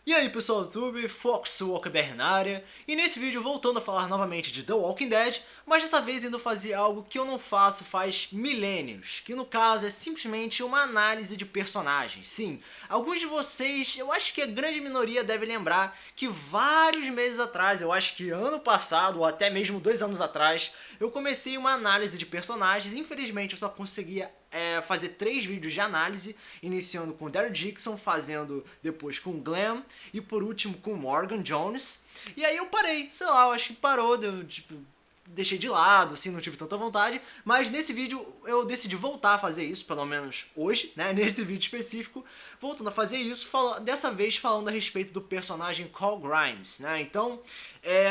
E aí pessoal do YouTube, FoxWalkerBR na área, e nesse vídeo voltando a falar novamente de The Walking Dead, mas dessa vez indo fazer algo que eu não faço faz milênios, que no caso é simplesmente uma análise de personagens. Sim, alguns de vocês, eu acho que a grande minoria deve lembrar que vários meses atrás, eu acho que ano passado ou até mesmo 2 anos atrás, eu comecei uma análise de personagens. Infelizmente eu só conseguia fazer 3 vídeos de análise, iniciando com Daryl Dixon, fazendo depois com Glenn e por último com Morgan Jones. E aí eu parei, sei lá, eu acho que parou, deixei de lado, assim, não tive tanta vontade, mas nesse vídeo eu decidi voltar a fazer isso, pelo menos hoje, né, nesse vídeo específico, voltando a fazer isso, dessa vez falando a respeito do personagem Carl Grimes, né, então,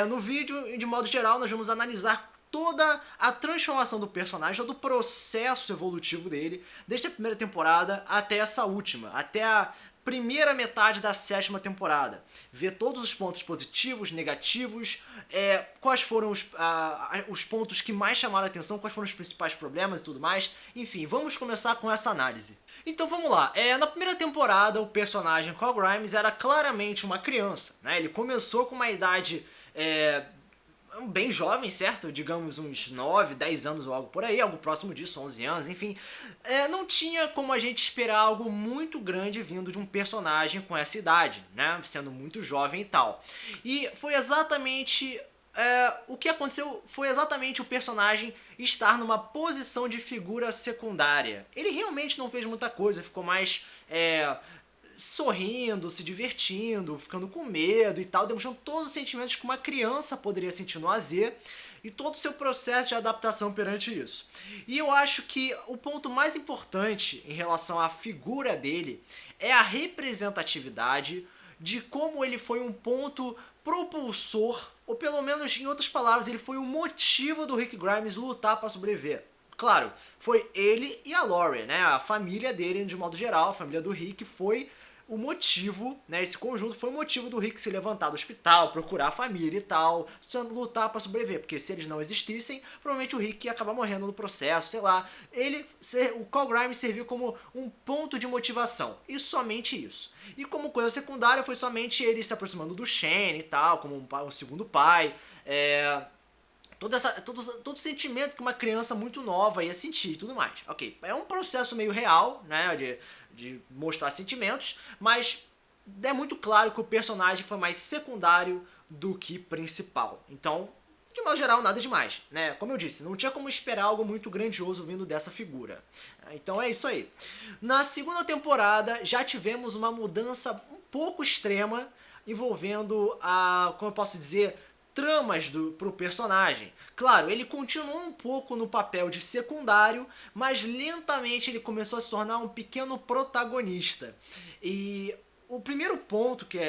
no vídeo, de modo geral, nós vamos analisar toda a transformação do personagem, todo o processo evolutivo dele, desde a primeira temporada até essa última, até a primeira metade da 7ª temporada. Ver todos os pontos positivos, negativos, quais foram os pontos que mais chamaram a atenção, quais foram os principais problemas e tudo mais. Enfim, vamos começar com essa análise. Então vamos lá, na primeira temporada o personagem Carl Grimes era claramente uma criança, né? Ele começou com uma idade bem jovem, certo? Digamos uns 9, 10 anos ou algo por aí, algo próximo disso, 11 anos, enfim. Não tinha como a gente esperar algo muito grande vindo de um personagem com essa idade, né? Sendo muito jovem e tal. E foi exatamente... o que aconteceu foi exatamente o personagem estar numa posição de figura secundária. Ele realmente não fez muita coisa, ficou mais... sorrindo, se divertindo, ficando com medo e tal, demonstrando todos os sentimentos que uma criança poderia sentir no AZ e todo o seu processo de adaptação perante isso. E eu acho que o ponto mais importante em relação à figura dele é a representatividade de como ele foi um ponto propulsor, ou pelo menos, em outras palavras, ele foi o motivo do Rick Grimes lutar para sobreviver. Claro, foi ele e a Lori, né? A família dele, de modo geral, a família do Rick foi o motivo, né? Esse conjunto foi o motivo do Rick se levantar do hospital, procurar a família e tal, lutar para sobreviver, porque se eles não existissem, provavelmente o Rick ia acabar morrendo no processo, sei lá. O Carl Grimes serviu como um ponto de motivação, e somente isso. E como coisa secundária foi somente ele se aproximando do Shane e tal, como um segundo pai, todo sentimento que uma criança muito nova ia sentir e tudo mais. Ok, é um processo meio real, né, de mostrar sentimentos, mas é muito claro que o personagem foi mais secundário do que principal. Então, de modo geral, nada demais, né? Como eu disse, não tinha como esperar algo muito grandioso vindo dessa figura. Então é isso aí. Na segunda temporada, já tivemos uma mudança um pouco extrema envolvendo como eu posso dizer, tramas pro personagem. Claro, ele continuou um pouco no papel de secundário, mas lentamente ele começou a se tornar um pequeno protagonista. E o primeiro ponto que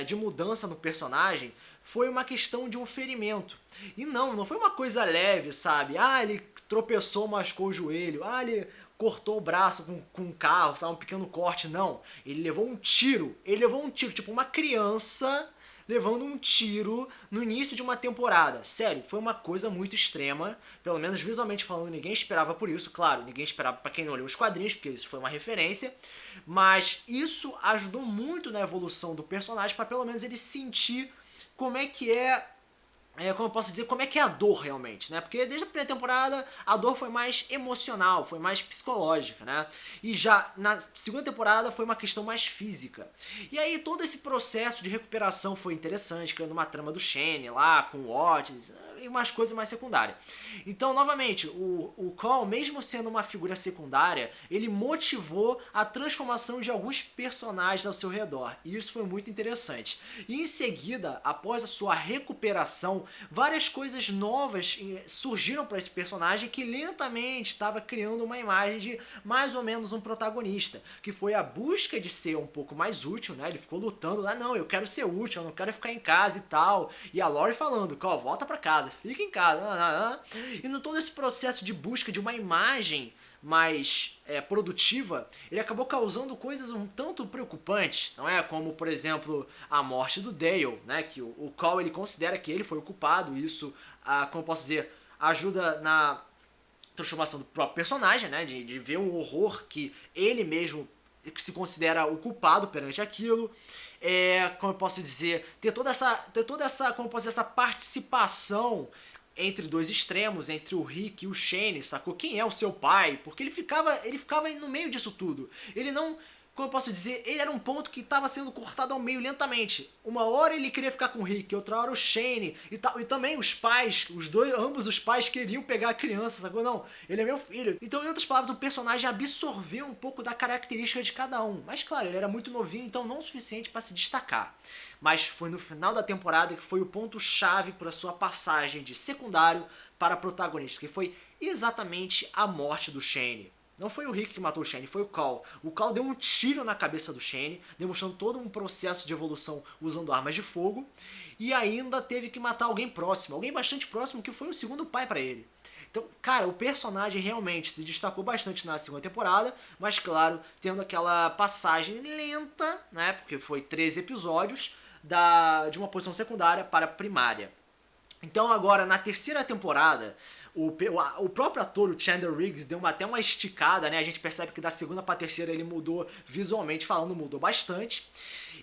de mudança no personagem foi uma questão de um ferimento. E não foi uma coisa leve, sabe? Ele tropeçou, machucou o joelho. Ele cortou o braço com um carro, sabe? Um pequeno corte. Não, ele levou um tiro. Ele levou um tiro, tipo uma criança levando um tiro no início de uma temporada. Sério, foi uma coisa muito extrema, pelo menos visualmente falando, ninguém esperava por isso. Claro, ninguém esperava para quem não leu os quadrinhos, porque isso foi uma referência, mas isso ajudou muito na evolução do personagem para pelo menos ele sentir como é que como eu posso dizer, como é que é a dor realmente, né? Porque desde a primeira temporada a dor foi mais emocional, foi mais psicológica, né? E já na segunda temporada foi uma questão mais física. E aí todo esse processo de recuperação foi interessante, criando uma trama do Shane lá, com o Otis, e umas coisas mais secundárias. Então, novamente, o Carl, mesmo sendo uma figura secundária, ele motivou a transformação de alguns personagens ao seu redor. E isso foi muito interessante. E em seguida, após a sua recuperação, várias coisas novas surgiram para esse personagem que lentamente estava criando uma imagem de mais ou menos um protagonista, que foi a busca de ser um pouco mais útil, né? Ele ficou lutando lá, não, eu quero ser útil, eu não quero ficar em casa e tal. E a Lori falando, Carl, volta pra casa, fica em casa. E no todo esse processo de busca de uma imagem mais produtiva, ele acabou causando coisas um tanto preocupantes, não é? Como, por exemplo, a morte do Dale, né? Que o Carl, ele considera que ele foi o culpado, e isso, como eu posso dizer, ajuda na transformação do próprio personagem, né? De ver um horror que ele mesmo se considera o culpado perante aquilo. como eu posso dizer, ter toda essa, como eu posso dizer, essa participação entre dois extremos, entre o Rick e o Shane, sacou? Quem é o seu pai? Porque ele ficava no meio disso tudo. Ele não, como eu posso dizer, ele era um ponto que estava sendo cortado ao meio lentamente. Uma hora ele queria ficar com o Rick, outra hora o Shane, e também os pais, ambos os pais queriam pegar a criança, sacou? Não, ele é meu filho. Então, em outras palavras, o personagem absorveu um pouco da característica de cada um. Mas claro, ele era muito novinho, então não o suficiente para se destacar. Mas foi no final da temporada que foi o ponto-chave para sua passagem de secundário para protagonista, que foi exatamente a morte do Shane. Não foi o Rick que matou o Shane, foi o Cal. O Cal deu um tiro na cabeça do Shane, demonstrando todo um processo de evolução usando armas de fogo, e ainda teve que matar alguém próximo, alguém bastante próximo, que foi o segundo pai para ele. Então, cara, o personagem realmente se destacou bastante na segunda temporada, mas claro, tendo aquela passagem lenta, né, porque foi 13 episódios, de uma posição secundária para primária. Então agora, na terceira temporada, o próprio ator, o Chandler Riggs, deu até uma esticada, né? A gente percebe que da segunda pra terceira ele mudou, visualmente falando, mudou bastante.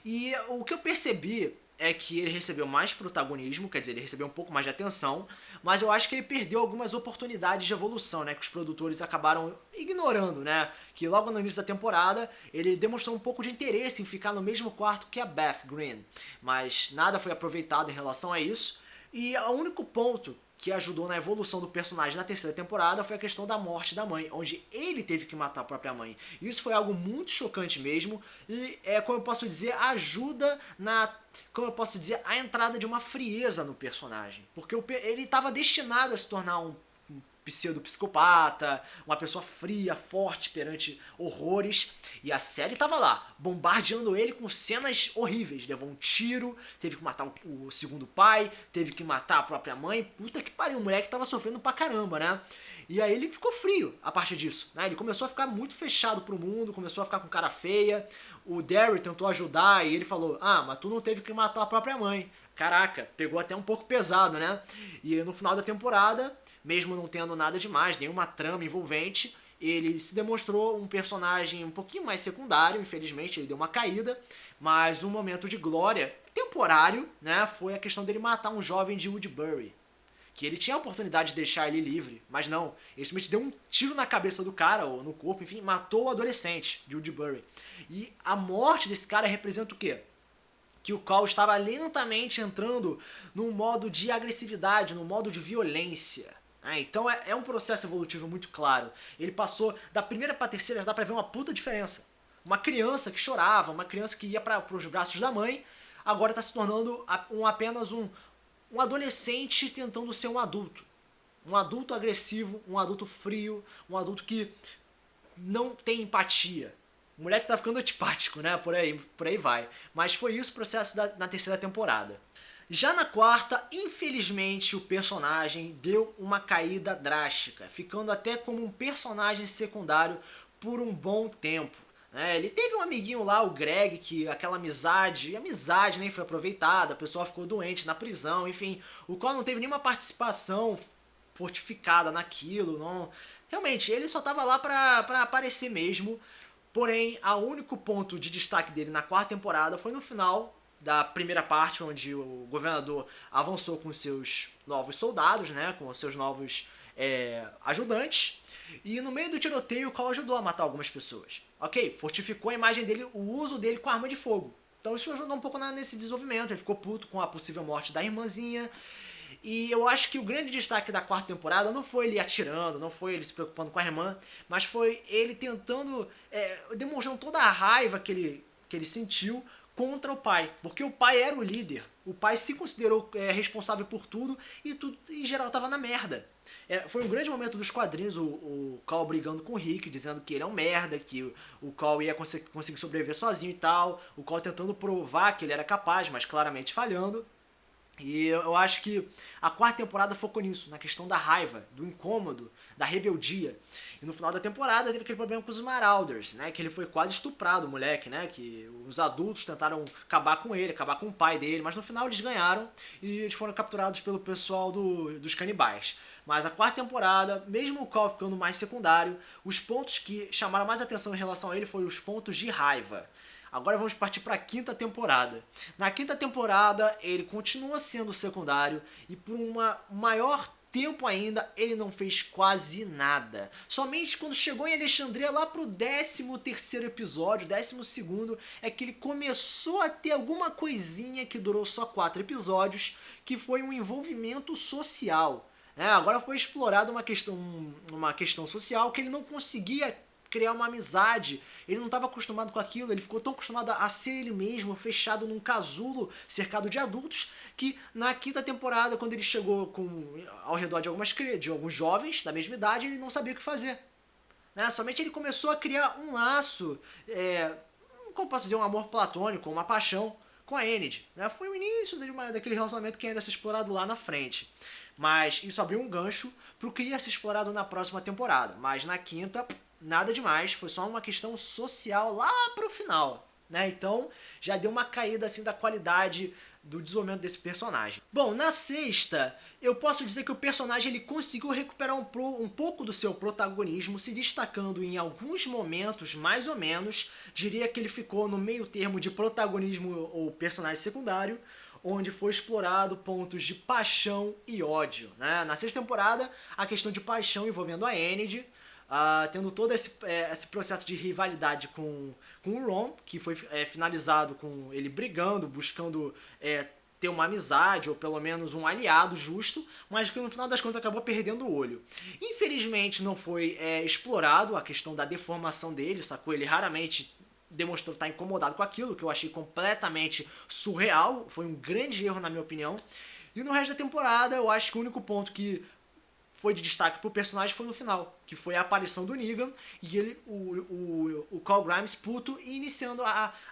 E o que eu percebi é que ele recebeu mais protagonismo, quer dizer, ele recebeu um pouco mais de atenção, mas eu acho que ele perdeu algumas oportunidades de evolução, né? Que os produtores acabaram ignorando, né? Que logo no início da temporada ele demonstrou um pouco de interesse em ficar no mesmo quarto que a Beth Green, mas nada foi aproveitado em relação a isso. E o único ponto que ajudou na evolução do personagem na terceira temporada foi a questão da morte da mãe, onde ele teve que matar a própria mãe. Isso foi algo muito chocante mesmo e, como eu posso dizer, ajuda a entrada de uma frieza no personagem. Porque ele estava destinado a se tornar um pseudo-psicopata, uma pessoa fria, forte perante horrores, e a série tava lá, bombardeando ele com cenas horríveis. Levou um tiro, teve que matar o segundo pai, teve que matar a própria mãe. Puta que pariu, o moleque tava sofrendo pra caramba, né? E aí ele ficou frio a partir disso, né? Ele começou a ficar muito fechado pro mundo, começou a ficar com cara feia. O Derry tentou ajudar e ele falou: ah, mas tu não teve que matar a própria mãe. Caraca, pegou até um pouco pesado, né? E no final da temporada, mesmo não tendo nada demais, nenhuma trama envolvente, ele se demonstrou um personagem um pouquinho mais secundário, infelizmente ele deu uma caída, mas um momento de glória temporário, né, foi a questão dele matar um jovem de Woodbury, que ele tinha a oportunidade de deixar ele livre, mas não, ele simplesmente deu um tiro na cabeça do cara, ou no corpo, enfim, matou o adolescente de Woodbury. E a morte desse cara representa o quê? Que o Cal estava lentamente entrando num modo de agressividade, num modo de violência. Então é um processo evolutivo muito claro. Ele passou da primeira pra terceira, já dá pra ver uma puta diferença. Uma criança que chorava, uma criança que ia para os braços da mãe, agora está se tornando apenas um adolescente tentando ser um adulto. Um adulto agressivo, um adulto frio, um adulto que não tem empatia. O moleque tá ficando antipático, né? Por aí vai. Mas foi isso o processo na terceira temporada. Já na quarta, infelizmente, o personagem deu uma caída drástica, ficando até como um personagem secundário por um bom tempo. Ele teve um amiguinho lá, o Greg, que aquela amizade nem foi aproveitada, a pessoa ficou doente na prisão, enfim, o qual não teve nenhuma participação fortificada naquilo, não. Realmente, ele só tava lá pra aparecer mesmo. Porém, o único ponto de destaque dele na quarta temporada foi no final da primeira parte, onde o governador avançou com seus novos soldados, né, com seus novos ajudantes, e no meio do tiroteio o Cal ajudou a matar algumas pessoas. Ok, fortificou a imagem dele, o uso dele com arma de fogo. Então isso ajudou um pouco nesse desenvolvimento, ele ficou puto com a possível morte da irmãzinha. E eu acho que o grande destaque da quarta temporada não foi ele atirando, não foi ele se preocupando com a irmã, mas foi ele tentando, demonstrando toda a raiva que ele sentiu contra o pai, porque o pai era o líder, o pai se considerou responsável por tudo e tudo em geral estava na merda. Foi um grande momento dos quadrinhos, o Cal brigando com o Rick, dizendo que ele é um merda, que o Cal ia conseguir sobreviver sozinho e tal, o Cal tentando provar que ele era capaz, mas claramente falhando. E eu acho que a quarta temporada focou nisso, na questão da raiva, do incômodo, da rebeldia. E no final da temporada teve aquele problema com os Marauders, né? Que ele foi quase estuprado, o moleque, né? Que os adultos tentaram acabar com ele, acabar com o pai dele, mas no final eles ganharam e eles foram capturados pelo pessoal dos canibais. Mas a quarta temporada, mesmo o Cal ficando mais secundário, os pontos que chamaram mais atenção em relação a ele foram os pontos de raiva. Agora vamos partir para a quinta temporada. Na quinta temporada, ele continua sendo secundário e por uma maior tempo ainda ele não fez quase nada. Somente quando chegou em Alexandria lá pro 13º episódio, 12º, é que ele começou a ter alguma coisinha que durou só 4 episódios, que foi um envolvimento social. Agora foi explorada uma questão social que ele não conseguia criar uma amizade, ele não estava acostumado com aquilo, ele ficou tão acostumado a ser ele mesmo, fechado num casulo, cercado de adultos, que na quinta temporada, quando ele chegou ao redor de alguns jovens da mesma idade, ele não sabia o que fazer. Somente ele começou a criar um laço, como posso dizer, um amor platônico, uma paixão com a Enid. Foi o início daquele relacionamento que ainda ia ser explorado lá na frente. Mas isso abriu um gancho pro que ia ser explorado na próxima temporada. Mas na quinta, nada demais, foi só uma questão social lá pro final. Então já deu uma caída assim da qualidade do desenvolvimento desse personagem. Bom, na sexta, eu posso dizer que o personagem ele conseguiu recuperar um pouco do seu protagonismo, se destacando em alguns momentos, mais ou menos. Diria que ele ficou no meio termo de protagonismo ou personagem secundário, onde foi explorado pontos de paixão e ódio. Na sexta temporada, a questão de paixão envolvendo a Enid, tendo todo esse processo de rivalidade com o Ron, que foi finalizado com ele brigando, buscando ter uma amizade, ou pelo menos um aliado justo, mas que no final das contas acabou perdendo o olho. Infelizmente não foi explorado a questão da deformação dele, sacou? Ele raramente demonstrou estar incomodado com aquilo, que eu achei completamente surreal, foi um grande erro na minha opinião. E no resto da temporada, eu acho que o único ponto que foi de destaque pro personagem foi no final, que foi a aparição do Negan e o Carl Grimes puto e iniciando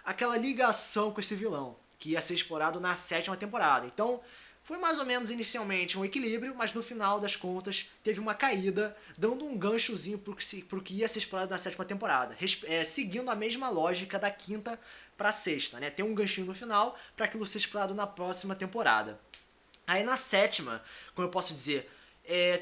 aquela ligação com esse vilão, que ia ser explorado na sétima temporada. Então, foi mais ou menos inicialmente um equilíbrio, mas no final das contas teve uma caída, dando um ganchozinho pro que ia ser explorado na sétima temporada, seguindo a mesma lógica da quinta pra sexta, Tem um ganchinho no final para aquilo ser explorado na próxima temporada. Aí na sétima, como eu posso dizer,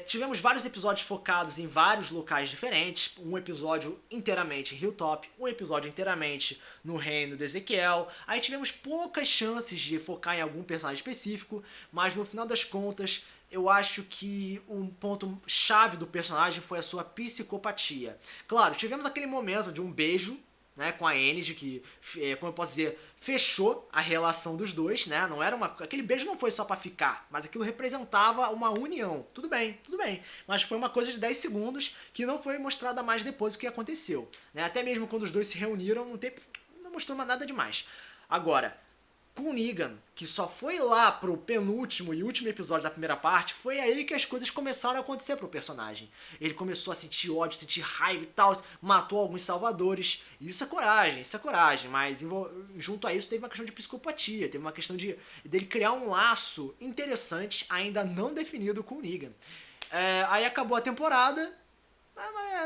tivemos vários episódios focados em vários locais diferentes, um episódio inteiramente em Hilltop, um episódio inteiramente no reino de Ezequiel. Aí tivemos poucas chances de focar em algum personagem específico, mas no final das contas eu acho que um ponto chave do personagem foi a sua psicopatia. Claro, tivemos aquele momento de um beijo com a Enid, que, como eu posso dizer, fechou a relação dos dois, Não era aquele beijo não foi só pra ficar, mas aquilo representava uma união. Tudo bem, mas foi uma coisa de 10 segundos que não foi mostrada mais depois do que aconteceu, Até mesmo quando os dois se reuniram, não mostrou mais nada demais. Agora, com o Negan, que só foi lá pro penúltimo e último episódio da primeira parte, foi aí que as coisas começaram a acontecer pro personagem. Ele começou a sentir ódio, sentir raiva e tal, matou alguns salvadores. Isso é coragem, mas junto a isso teve uma questão de psicopatia, teve uma questão dele criar um laço interessante, ainda não definido com o Negan. Aí acabou a temporada,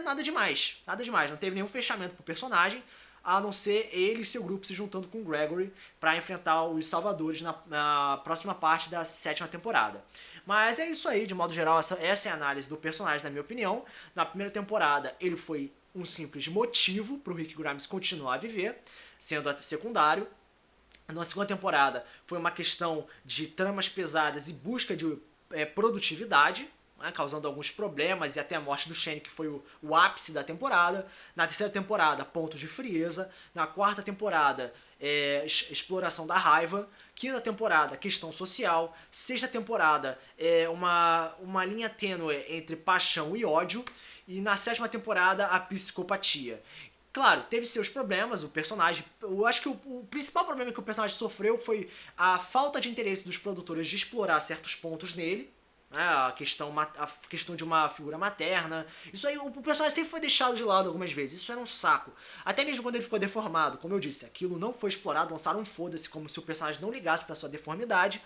nada demais, não teve nenhum fechamento pro personagem, a não ser ele e seu grupo se juntando com o Gregory para enfrentar os Salvadores na próxima parte da sétima temporada. Mas é isso aí, de modo geral, essa é a análise do personagem, na minha opinião. Na primeira temporada, ele foi um simples motivo para o Rick Grimes continuar a viver, sendo secundário. Na segunda temporada, foi uma questão de tramas pesadas e busca de produtividade, causando alguns problemas e até a morte do Shane, que foi o ápice da temporada. Na terceira temporada, ponto de frieza. Na quarta temporada, exploração da raiva. Quinta temporada, questão social. Sexta temporada, uma linha tênue entre paixão e ódio. E na sétima temporada, a psicopatia. Claro, teve seus problemas, o personagem... Eu acho que o principal problema que o personagem sofreu foi a falta de interesse dos produtores de explorar certos pontos nele. A questão de uma figura materna. Isso aí, o personagem sempre foi deixado de lado algumas vezes. Isso era um saco. Até mesmo quando ele ficou deformado, como eu disse, aquilo não foi explorado, lançaram um foda-se, como se o personagem não ligasse pra sua deformidade.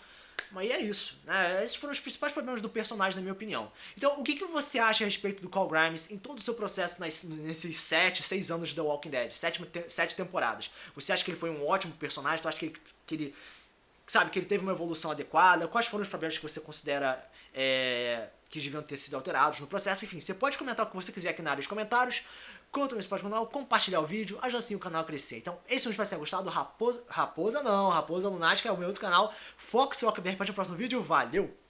Mas é isso, Esses foram os principais problemas do personagem, na minha opinião. Então, o que você acha a respeito do Carl Grimes em todo o seu processo nesses 6 anos de The Walking Dead? 7 temporadas. Você acha que ele foi um ótimo personagem? Tu acha que ele teve uma evolução adequada? Quais foram os problemas que você considera que deviam ter sido alterados no processo? Enfim, você pode comentar o que você quiser aqui na área de comentários. curtam esse canal, compartilhar o vídeo, ajuda assim o canal a crescer. Então, esse vídeo vai ser gostado. Raposa Lunática é o meu outro canal. Foca seu OKBR para o próximo vídeo. Valeu!